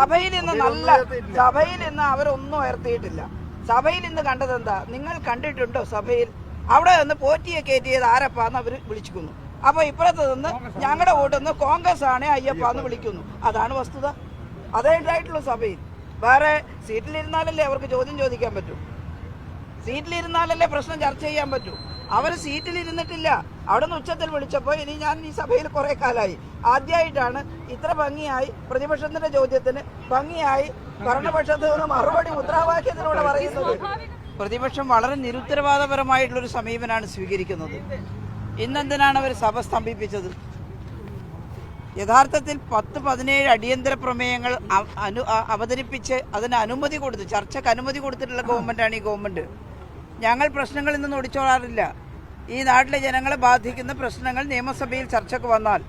സഭയിൽ നിന്ന് അവരൊന്നും ഉയർത്തിയിട്ടില്ല. സഭയിൽ ഇന്ന് കണ്ടത് എന്താ? നിങ്ങൾ കണ്ടിട്ടുണ്ടോ? സഭയിൽ അവിടെ നിന്ന് പോറ്റിയെ കയറ്റിയത് ആരപ്പാന്ന് അവർ വിളിച്ചിരിക്കുന്നു. അപ്പൊ ഇപ്പുറത്ത് നിന്ന് ഞങ്ങളുടെ വോട്ടിന്ന് കോൺഗ്രസ് ആണ് അയ്യപ്പാന്ന് വിളിക്കുന്നു. അതാണ് വസ്തുത. അതേ ഉണ്ടായിട്ടുള്ളൂ. സഭയിൽ വേറെ സീറ്റിലിരുന്നാലല്ലേ അവർക്ക് ചോദ്യം ചോദിക്കാൻ പറ്റൂ, സീറ്റിലിരുന്നാലല്ലേ പ്രശ്നം ചർച്ച ചെയ്യാൻ പറ്റൂ. അവർ സീറ്റിലിരുന്നിട്ടില്ല. അവിടെ നിന്ന് ഉച്ചത്തിൽ വിളിച്ചപ്പോൾ ഇനി ഞാൻ ഈ സഭയിൽ കുറെ കാലമായി ആദ്യമായിട്ടാണ് ഇത്ര ഭംഗിയായി പ്രതിപക്ഷത്തിന്റെ ചോദ്യത്തിന് ഭംഗിയായി ഭരണപക്ഷത്ത് നിന്ന് മറുപടി മുദ്രാവാക്യത്തിലൂടെ പറയുന്നത്. പ്രതിപക്ഷം വളരെ നിരുത്തരവാദപരമായിട്ടുള്ളൊരു സമീപനമാണ് സ്വീകരിക്കുന്നത്. ഇന്നെന്തിനാണ് അവർ സഭ സ്തംഭിപ്പിച്ചത്? യഥാർത്ഥത്തിൽ 10-17 അടിയന്തര പ്രമേയങ്ങൾ അവതരിപ്പിച്ച് അതിന് അനുമതി കൊടുത്ത് ചർച്ചയ്ക്ക് അനുമതി കൊടുത്തിട്ടുള്ള ഗവൺമെൻറ്റാണ് ഈ ഗവൺമെൻറ്. ഞങ്ങൾ പ്രശ്നങ്ങളിൽ നിന്ന് ഒളിച്ചോടാറില്ല. ഈ നാട്ടിലെ ജനങ്ങളെ ബാധിക്കുന്ന പ്രശ്നങ്ങൾ നിയമസഭയിൽ ചർച്ചയ്ക്ക് വന്നാൽ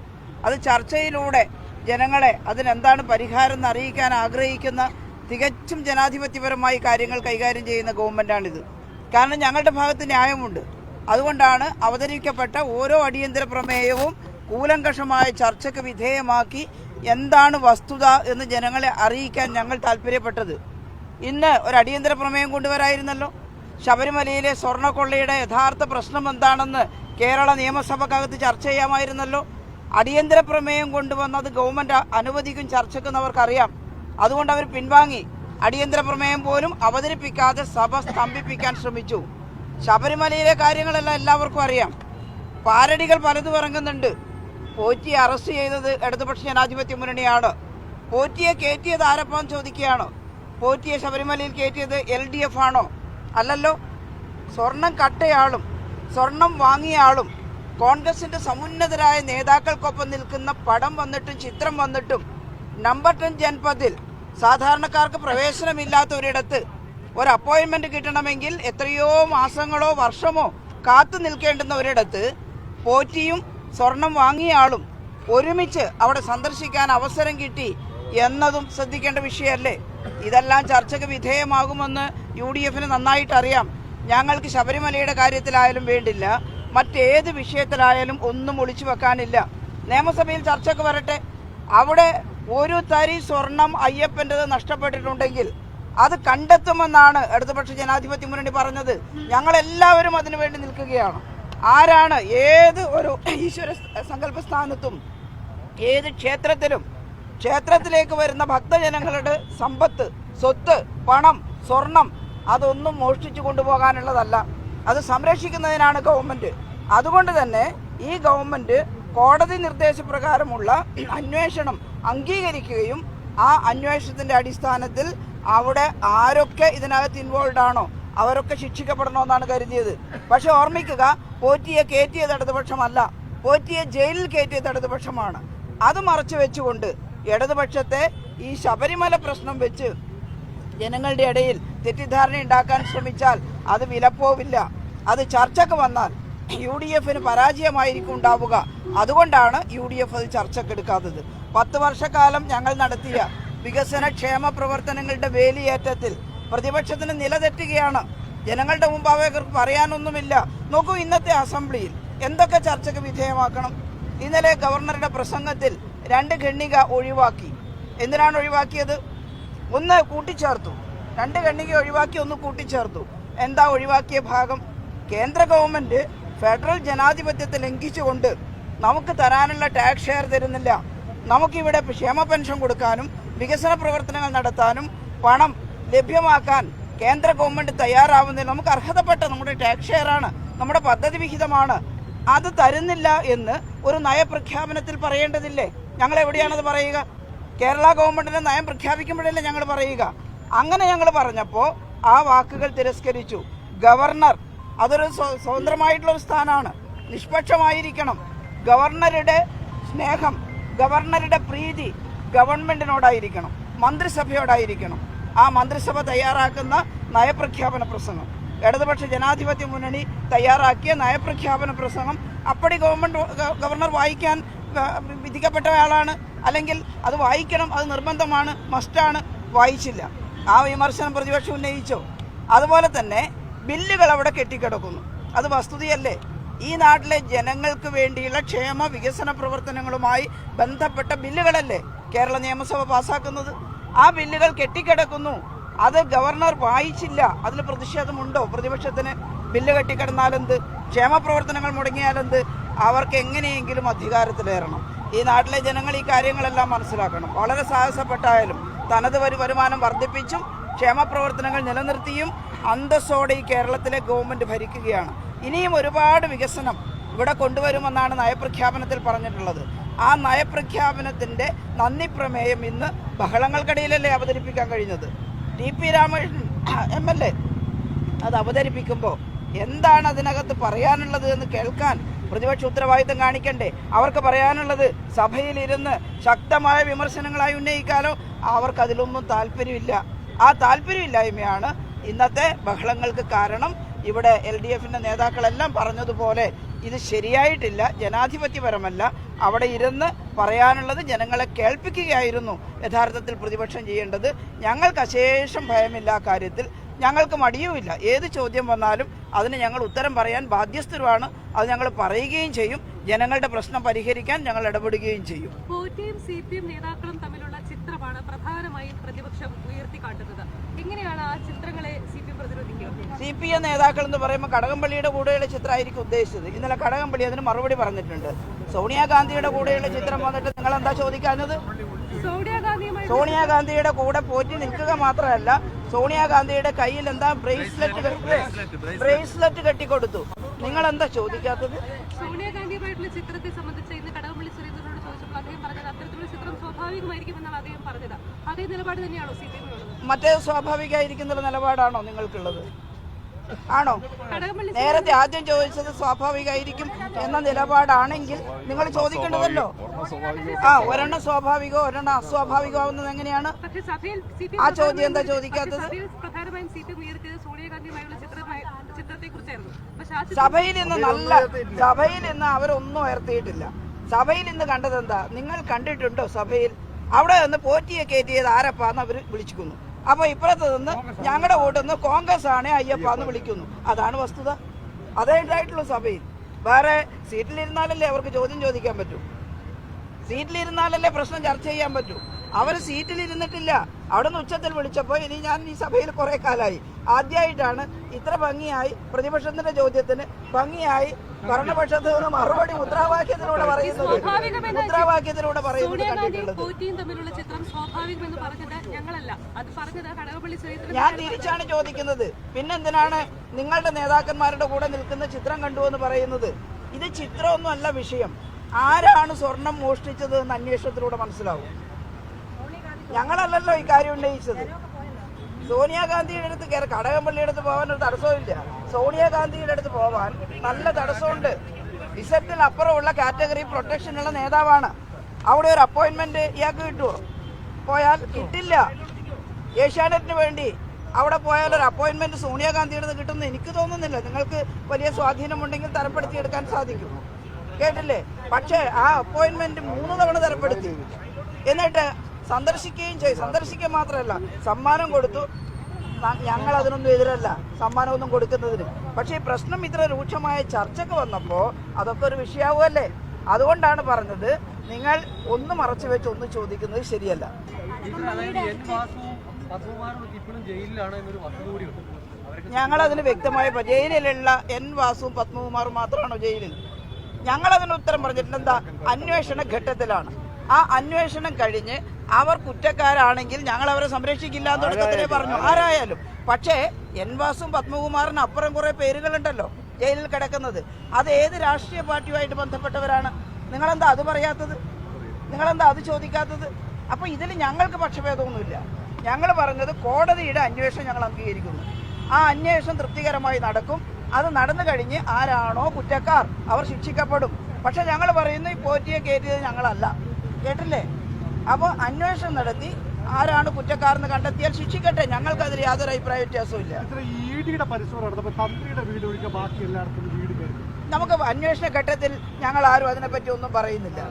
അത് ചർച്ചയിലൂടെ ജനങ്ങളെ അതിനെന്താണ് പരിഹാരം എന്ന് അറിയിക്കാൻ ആഗ്രഹിക്കുന്ന തികച്ചും ജനാധിപത്യപരമായി കാര്യങ്ങൾ കൈകാര്യം ചെയ്യുന്ന ഗവൺമെൻറ്റാണിത്. കാരണം ഞങ്ങളുടെ ഭാഗത്ത് ന്യായമുണ്ട്. അതുകൊണ്ടാണ് അവതരിപ്പിക്കപ്പെട്ട ഓരോ അടിയന്തര പ്രമേയവും കൂലങ്കഷമായ ചർച്ചയ്ക്ക് വിധേയമാക്കി എന്താണ് വസ്തുത എന്ന് ജനങ്ങളെ അറിയിക്കാൻ ഞങ്ങൾ താല്പര്യപ്പെട്ടത്. ഇന്ന് ഒരു അടിയന്തര പ്രമേയം കൊണ്ടുവരായിരുന്നല്ലോ. ശബരിമലയിലെ സ്വർണ്ണക്കൊള്ളയുടെ യഥാർത്ഥ പ്രശ്നം എന്താണെന്ന് കേരള നിയമസഭക്കകത്ത് ചർച്ച ചെയ്യാമായിരുന്നല്ലോ. അടിയന്തര പ്രമേയം കൊണ്ടുവന്നത് ഗവൺമെൻറ് അനുവദിക്കും ചർച്ചയ്ക്കെന്ന് അവർക്കറിയാം. അതുകൊണ്ട് അവർ പിൻവാങ്ങി. അടിയന്തര പ്രമേയം പോലും അവതരിപ്പിക്കാതെ സഭ സ്തംഭിപ്പിക്കാൻ ശ്രമിച്ചു. ശബരിമലയിലെ കാര്യങ്ങളെല്ലാം എല്ലാവർക്കും അറിയാം. പാരടികൾ പലതും ഇറങ്ങുന്നുണ്ട്. പോറ്റിയെ അറസ്റ്റ് ചെയ്തത് ഇടതുപക്ഷ ജനാധിപത്യ മുന്നണിയാണ്. പോറ്റിയെ കയറ്റിയത് ആരപ്പാന്ന് ചോദിക്കുകയാണ്. പോറ്റിയെ ശബരിമലയിൽ കയറ്റിയത് LDF ആണോ? അല്ലല്ലോ. സ്വർണം കട്ടയാളും സ്വർണം വാങ്ങിയ ആളും കോൺഗ്രസിന്റെ സമുന്നതരായ നേതാക്കൾക്കൊപ്പം നിൽക്കുന്ന പടം വന്നിട്ടും ചിത്രം വന്നിട്ടും നമ്പർ 10 ജൻപതിൽ സാധാരണക്കാർക്ക് പ്രവേശനമില്ലാത്ത ഒരിടത്ത് ഒരു അപ്പോയിൻമെന്റ് കിട്ടണമെങ്കിൽ എത്രയോ മാസങ്ങളോ വർഷമോ കാത്തു നിൽക്കേണ്ടുന്ന ഒരിടത്ത് പോറ്റിയും സ്വർണം വാങ്ങിയ ആളും ഒരുമിച്ച് അവിടെ സന്ദർശിക്കാൻ അവസരം കിട്ടി എന്നതും ശ്രദ്ധിക്കേണ്ട വിഷയമല്ലേ? ഇതെല്ലാം ചർച്ചയ്ക്ക് വിധേയമാകുമെന്ന് UDFന് നന്നായിട്ട് അറിയാം. ഞങ്ങൾക്ക് ശബരിമലയുടെ കാര്യത്തിലായാലും വേണ്ടില്ല, മറ്റേത് വിഷയത്തിലായാലും ഒന്നും ഒളിച്ചു വെക്കാനില്ല. നിയമസഭയിൽ ചർച്ചയ്ക്ക് വരട്ടെ. അവിടെ ഒരു തരി സ്വർണം അയ്യപ്പൻ്റെത് നഷ്ടപ്പെട്ടിട്ടുണ്ടെങ്കിൽ അത് കണ്ടെത്തുമെന്നാണ് ഇടതുപക്ഷ ജനാധിപത്യ മുന്നണി പറഞ്ഞത്. ഞങ്ങളെല്ലാവരും അതിനുവേണ്ടി നിൽക്കുകയാണ്. ആരാണ് ഏത് ഒരു ഈശ്വര സങ്കല്പ സ്ഥാനത്തും ഏത് ക്ഷേത്രത്തിലേക്ക് വരുന്ന ഭക്തജനങ്ങളുടെ സമ്പത്ത്, സ്വത്ത്, പണം, സ്വർണം അതൊന്നും മോഷ്ടിച്ചു കൊണ്ടുപോകാനുള്ളതല്ല. അത് സംരക്ഷിക്കുന്നതിനാണ് ഗവൺമെൻറ്. അതുകൊണ്ട് തന്നെ ഈ ഗവൺമെൻറ് കോടതി നിർദ്ദേശപ്രകാരമുള്ള അന്വേഷണം അംഗീകരിക്കുകയും ആ അന്വേഷണത്തിൻ്റെ അടിസ്ഥാനത്തിൽ അവിടെ ആരൊക്കെ ഇതിനകത്ത് ഇൻവോൾവ് ആണോ അവരൊക്കെ ശിക്ഷിക്കപ്പെടണമെന്നാണ് കരുതിയത്. പക്ഷെ ഓർമ്മിക്കുക, പോറ്റിയെ കയറ്റിയത് ഇടതുപക്ഷമല്ല, പോറ്റിയെ ജയിലിൽ കയറ്റിയത് ഇടതുപക്ഷമാണ്. അത് മറച്ചു വെച്ചുകൊണ്ട് ഇടതുപക്ഷത്തെ ഈ ശബരിമല പ്രശ്നം വെച്ച് ജനങ്ങളുടെ ഇടയിൽ തെറ്റിദ്ധാരണ ഉണ്ടാക്കാൻ ശ്രമിച്ചാൽ അത് വിലപ്പോവില്ല. അത് ചർച്ചയ്ക്ക് വന്നാൽ UDFന് പരാജയമായിരിക്കും ഉണ്ടാവുക. അതുകൊണ്ടാണ് UDF അത് ചർച്ചക്കെടുക്കാത്തത്. 10 വർഷക്കാലം ഞങ്ങൾ നടത്തിയ വികസന ക്ഷേമ പ്രവർത്തനങ്ങളുടെ വേലിയേറ്റത്തിൽ പ്രതിപക്ഷത്തിന് നിലതെറ്റുകയാണ്. ജനങ്ങളുടെ മുമ്പ് അവർക്ക് പറയാനൊന്നുമില്ല. നോക്കൂ, ഇന്നത്തെ അസംബ്ലിയിൽ എന്തൊക്കെ ചർച്ചയ്ക്ക് വിധേയമാക്കണം. ഇന്നലെ ഗവർണറുടെ പ്രസംഗത്തിൽ 2 ഖണ്ഡിക ഒഴിവാക്കി. എന്തിനാണ് ഒഴിവാക്കിയത്? ഒന്ന് കൂട്ടിച്ചേർത്തു. 2 ഖണ്ഡിക ഒഴിവാക്കി, ഒന്ന് കൂട്ടിച്ചേർത്തു. എന്താ ഒഴിവാക്കിയ ഭാഗം? കേന്ദ്ര ഗവൺമെൻറ് ഫെഡറൽ ജനാധിപത്യത്തെ ലംഘിച്ചുകൊണ്ട് നമുക്ക് തരാനുള്ള ടാക്സ് ഷെയർ തരുന്നില്ല. നമുക്കിവിടെ ക്ഷേമ പെൻഷൻ കൊടുക്കാനും വികസന പ്രവർത്തനങ്ങൾ നടത്താനും പണം ലഭ്യമാക്കാൻ കേന്ദ്ര ഗവൺമെൻറ് തയ്യാറാവുന്നില്ല. നമുക്ക് അർഹതപ്പെട്ട നമ്മുടെ ടാക്സ് ഷെയറാണ്, നമ്മുടെ പദ്ധതി വിഹിതമാണ്, അത് തരുന്നില്ല എന്ന് ഒരു നയപ്രഖ്യാപനത്തിൽ പറയേണ്ടതില്ലേ? ഞങ്ങൾ എവിടെയാണത് പറയുക? കേരള ഗവൺമെൻറ്റിൻ്റെ നയം പ്രഖ്യാപിക്കുമ്പോഴല്ലേ ഞങ്ങൾ പറയുക. അങ്ങനെ ഞങ്ങൾ പറഞ്ഞപ്പോൾ ആ വാക്കുകൾ തിരസ്കരിച്ചു. ഗവർണർ അതൊരു സ്വതന്ത്രമായിട്ടുള്ളൊരു സ്ഥാനമാണ്, നിഷ്പക്ഷമായിരിക്കണം. ഗവർണറുടെ സ്നേഹം, ഗവർണറുടെ പ്രീതി ഗവൺമെൻറ്റിനോടായിരിക്കണം, മന്ത്രിസഭയോടായിരിക്കണം. ആ മന്ത്രിസഭ തയ്യാറാക്കുന്ന നയപ്രഖ്യാപന പ്രസംഗം, ഇടതുപക്ഷ ജനാധിപത്യ മുന്നണി തയ്യാറാക്കിയ നയപ്രഖ്യാപന പ്രസംഗം അപ്പടി ഗവർണർ വായിക്കാൻ വിധിക്കപ്പെട്ടയാളാണ്. അല്ലെങ്കിൽ അത് വായിക്കണം, അത് നിർബന്ധമാണ്, മസ്റ്റാണ്. വായിച്ചില്ല. ആ വിമർശനം പ്രതിപക്ഷം ഉന്നയിച്ചോ? അതുപോലെ തന്നെ ബില്ലുകൾ അവിടെ കെട്ടിക്കിടക്കുന്നു. അത് വസ്തുതയല്ലേ? ഈ നാട്ടിലെ ജനങ്ങൾക്ക് വേണ്ടിയുള്ള ക്ഷേമ വികസന പ്രവർത്തനങ്ങളുമായി ബന്ധപ്പെട്ട ബില്ലുകളല്ലേ കേരള നിയമസഭ പാസ്സാക്കുന്നത്? ആ ബില്ലുകൾ കെട്ടിക്കിടക്കുന്നു. അത് ഗവർണർ വായിച്ചില്ല. അതിൽ പ്രതിഷേധമുണ്ടോ? പ്രതിപക്ഷത്തിന് ബില്ല് കെട്ടിക്കിടന്നാലെന്ത്, ക്ഷേമ പ്രവർത്തനങ്ങൾ മുടങ്ങിയാലെന്ത്? അവർക്ക് എങ്ങനെയെങ്കിലും അധികാരത്തിലേറണം. ഈ നാട്ടിലെ ജനങ്ങൾ ഈ കാര്യങ്ങളെല്ലാം മനസ്സിലാക്കണം. വളരെ സാഹസപ്പെട്ടായാലും തനത് വരുമാനം വർദ്ധിപ്പിച്ചും ക്ഷേമ പ്രവർത്തനങ്ങൾ നിലനിർത്തിയും അന്തസ്സോടെ ഈ കേരളത്തിലെ ഗവൺമെൻറ് ഭരിക്കുകയാണ്. ഇനിയും ഒരുപാട് വികസനം ഇവിടെ കൊണ്ടുവരുമെന്നാണ് നയപ്രഖ്യാപനത്തിൽ പറഞ്ഞിട്ടുള്ളത്. ആ നയപ്രഖ്യാപനത്തിൻ്റെ നന്ദി പ്രമേയം ഇന്ന് ബഹളങ്ങൾക്കിടയിലല്ലേ അവതരിപ്പിക്കാൻ കഴിഞ്ഞത്. TP രാമകൃഷ്ണൻ MLA അത് അവതരിപ്പിക്കുമ്പോൾ എന്താണ് അതിനകത്ത് പറയാനുള്ളത് എന്ന് കേൾക്കാൻ പ്രതിപക്ഷ ഉത്തരവാദിത്തം കാണിക്കണ്ടേ? അവർക്ക് പറയാനുള്ളത് സഭയിലിരുന്ന് ശക്തമായ വിമർശനങ്ങളായി ഉന്നയിക്കാനോ അവർക്കതിലൊന്നും താല്പര്യമില്ല. ആ താല്പര്യമില്ലായ്മയാണ് ഇന്നത്തെ ബഹളങ്ങൾക്ക് കാരണം. ഇവിടെ LDFിൻ്റെ നേതാക്കളെല്ലാം പറഞ്ഞതുപോലെ ഇത് ശരിയായിട്ടില്ല, ജനാധിപത്യപരമല്ല. അവിടെ ഇരുന്ന് പറയാനുള്ളത് ജനങ്ങളെ കേൾപ്പിക്കുകയായിരുന്നു യഥാർത്ഥത്തിൽ പ്രതിപക്ഷം ചെയ്യേണ്ടത്. ഞങ്ങൾക്ക് അശേഷം ഭയമില്ല ആ കാര്യത്തിൽ, ഞങ്ങൾക്ക് മടിയുമില്ല. ഏത് ചോദ്യം വന്നാലും അതിന് ഞങ്ങൾ ഉത്തരം പറയാൻ ബാധ്യസ്ഥരുമാണ്. അത് ഞങ്ങൾ പറയുകയും ചെയ്യും. ജനങ്ങളുടെ പ്രശ്നം പരിഹരിക്കാൻ ഞങ്ങൾ ഇടപെടുകയും ചെയ്യും. CPM നേതാക്കളും തമ്മിലുള്ള ചിത്രമാണ് പ്രധാനമായും പ്രതിപക്ഷം ഉയർത്തിക്കാട്ടുന്നത്. എങ്ങനെയാണ് ആ ചിത്രങ്ങളെ CPM പ്രതിരോധിക്കുക? CPM നേതാക്കൾ എന്ന് പറയുമ്പോൾ കടകംപള്ളിയുടെ കൂടെയുള്ള ചിത്രമായിരിക്കും ഉദ്ദേശിച്ചത്. ഇന്നലെ കടകംപള്ളി അതിന് മറുപടി പറഞ്ഞിട്ടുണ്ട്. സോണിയാഗാന്ധിയുടെ കൂടെയുള്ള ചിത്രം വന്നിട്ട് നിങ്ങൾ എന്താ ചോദിക്കാഞ്ഞത്? സോണിയാഗാന്ധിയുടെ കൂടെ പോറ്റി നിൽക്കുക മാത്രമല്ല, സോണിയാഗാന്ധിയുടെ കയ്യിൽ എന്താ ബ്രേസ്ലെറ്റ് കെട്ടിക്കൊടുത്തു. നിങ്ങൾ എന്താ ചോദിക്കാത്തത്? സോണിയാഗാന്ധിയുമായിട്ടുള്ള ചിത്രത്തെ സംബന്ധിച്ച് ഇന്ന് കടകംപള്ളി സുരേന്ദ്രനോട് ചോദിച്ചപ്പോൾ അദ്ദേഹം പറഞ്ഞത് അത്തരത്തിലുള്ള ചിത്രം സ്വാഭാവികമായിരിക്കുമെന്നാണ് അദ്ദേഹം പറഞ്ഞത്. അതേ നിലപാട് തന്നെയാണോ CPM ഉള്ളത്? മറ്റേ സ്വാഭാവികമായിരിക്കുന്ന നിലപാടാണോ നിങ്ങൾക്കുള്ളത്? ആണോ? നേരത്തെ ആദ്യം ചോദിച്ചത് സ്വാഭാവികമായിരിക്കും എന്ന നിലപാടാണെങ്കിൽ നിങ്ങൾ ചോദിക്കേണ്ടതല്ലോ. ഒരെണ്ണം സ്വാഭാവികോ ഒരെണ്ണം അസ്വാഭാവികമാവുന്നത് എങ്ങനെയാണ്? ആ ചോദ്യം എന്താ ചോദിക്കാത്തത്? സഭയിൽ ഇന്ന് അവരൊന്നും ഉയർത്തിയിട്ടില്ല. സഭയിൽ ഇന്ന് കണ്ടത് എന്താ? നിങ്ങൾ കണ്ടിട്ടുണ്ടോ സഭയിൽ? അവിടെ നിന്ന് പോറ്റിയെ കയറ്റിയത് ആരപ്പാന്ന് അവർ വിളിച്ചിരിക്കുന്നു. അപ്പൊ ഇപ്പുറത്ത് നിന്ന് ഞങ്ങളുടെ വോട്ടിന്ന് കോൺഗ്രസ് ആണ് അയ്യപ്പാന്ന് വിളിക്കുന്നു. അതാണ് വസ്തുത. അതേ ഉണ്ടായിട്ടുള്ളൂ സഭയിൽ. വേറെ സീറ്റിലിരുന്നാലല്ലേ അവർക്ക് ചോദ്യം ചോദിക്കാൻ പറ്റൂ, സീറ്റിലിരുന്നാലല്ലേ പ്രശ്നം ചർച്ച ചെയ്യാൻ പറ്റൂ. അവർ സീറ്റിലിരുന്നിട്ടില്ല. അവിടെ നിന്ന് ഉച്ചത്തിൽ വിളിച്ചപ്പോൾ ഇനി ഞാൻ ഈ സഭയിൽ കുറെ കാലമായി ആദ്യമായിട്ടാണ് ഇത്ര ഭംഗിയായി പ്രതിപക്ഷത്തിന്റെ ചോദ്യത്തിന് ഭംഗിയായി ഭരണപക്ഷത്ത് നിന്ന് മറുപടി മുദ്രാവാക്യത്തിലൂടെ പറയുന്നത് കണ്ടിട്ടുള്ളത്. ഞാൻ തിരിച്ചാണ് ചോദിക്കുന്നത്. പിന്നെന്തിനാണ് നിങ്ങളുടെ നേതാക്കന്മാരുടെ കൂടെ നിൽക്കുന്ന ചിത്രം കണ്ടു എന്ന് പറയുന്നത്? ഇത് ചിത്രമൊന്നും അല്ല വിഷയം. ആരാണ് സ്വർണം മോഷ്ടിച്ചത് എന്ന് അന്വേഷണത്തിലൂടെ മനസ്സിലാവും. ഞങ്ങളല്ലല്ലോ ഈ കാര്യം ഉന്നയിച്ചത്. സോണിയാഗാന്ധിയുടെ അടുത്ത് കയറി കടകംപള്ളിയുടെ അടുത്ത് പോകാൻ ഒരു തടസ്സമില്ല. സോണിയാഗാന്ധിയുടെ അടുത്ത് പോകാൻ നല്ല തടസ്സമുണ്ട്. ഇസറ്റിൽ അപ്പുറമുള്ള കാറ്റഗറി പ്രൊട്ടക്ഷനുള്ള നേതാവാണ്. അവിടെ ഒരു അപ്പോയിന്റ്മെന്റ് ഇയാൾക്ക് കിട്ടുമോ? പോയാൽ കിട്ടില്ല. ഏഷ്യാനെറ്റിന് വേണ്ടി അവിടെ പോയാൽ ഒരു അപ്പോയിന്റ്മെന്റ് സോണിയാഗാന്ധിയുടെ കിട്ടുമെന്ന് എനിക്ക് തോന്നുന്നില്ല. നിങ്ങൾക്ക് വലിയ സ്വാധീനമുണ്ടെങ്കിൽ തരപ്പെടുത്തിയെടുക്കാൻ സാധിക്കും. കേട്ടില്ലേ? പക്ഷേ ആ അപ്പോയിന്റ്മെന്റ് 3 തവണ തരപ്പെടുത്തി. എന്നിട്ട് സന്ദർശിക്കുകയും ചെയ്തു. സന്ദർശിക്കുക മാത്രമല്ല, സമ്മാനം കൊടുത്തു. ഞങ്ങൾ അതിനൊന്നും എതിരല്ല, സമ്മാനമൊന്നും കൊടുക്കുന്നതിന്. പക്ഷേ ഈ പ്രശ്നം ഇത്ര രൂക്ഷമായ ചർച്ചയ്ക്ക് വന്നപ്പോൾ അതൊക്കെ ഒരു വിഷയമാവുമല്ലേ? അതുകൊണ്ടാണ് പറഞ്ഞത് നിങ്ങൾ ഒന്ന് മറച്ചു വെച്ച് ഒന്ന് ചോദിക്കുന്നത് ശരിയല്ല. ഞങ്ങളതിന് വ്യക്തമായ ജയിലിലുള്ള N വാസുവും പത്മകുമാറും മാത്രമാണോ ജയിലിൽ? ഞങ്ങളതിന് ഉത്തരം പറഞ്ഞിട്ടുണ്ട്. എന്താ? അന്വേഷണ ഘട്ടത്തിലാണ്. ആ അന്വേഷണം കഴിഞ്ഞ് അവർ കുറ്റക്കാരാണെങ്കിൽ ഞങ്ങൾ അവരെ സംരക്ഷിക്കില്ല എന്ന് തുടക്കത്തിലേ പറഞ്ഞു, ആരായാലും. പക്ഷേ N വാസും പത്മകുമാറിന് അപ്പുറം കുറെ പേരുകളുണ്ടല്ലോ ജയിലിൽ കിടക്കുന്നത്. അത് ഏത് രാഷ്ട്രീയ പാർട്ടിയുമായിട്ട് ബന്ധപ്പെട്ടവരാണ്? നിങ്ങളെന്താ അത് പറയാത്തത്? നിങ്ങളെന്താ അത് ചോദിക്കാത്തത്? അപ്പൊ ഇതിൽ ഞങ്ങൾക്ക് പക്ഷഭേദമൊന്നുമില്ല. ഞങ്ങൾ പറഞ്ഞത് കോടതിയുടെ അന്വേഷണം ഞങ്ങൾ അംഗീകരിക്കുന്നു. ആ അന്വേഷണം തൃപ്തികരമായി നടക്കും. അത് നടന്നു കഴിഞ്ഞ് ആരാണോ കുറ്റക്കാർ അവർ ശിക്ഷിക്കപ്പെടും. പക്ഷെ ഞങ്ങൾ പറയുന്നു ഈ പോറ്റിയെ കയറ്റിയത് ഞങ്ങളല്ല. കേട്ടില്ലേ? അപ്പോൾ അന്വേഷണം നടത്തി ആരാണ് കുറ്റക്കാരെന്ന് കണ്ടെത്തിയാൽ ശിക്ഷിക്കട്ടെ. ഞങ്ങൾക്കതിൽ യാതൊരു അഭിപ്രായ വ്യത്യാസവും ഇല്ല. നമുക്ക് അന്വേഷണ ഘട്ടത്തിൽ ഞങ്ങൾ ആരും അതിനെപ്പറ്റി ഒന്നും പറയുന്നില്ല.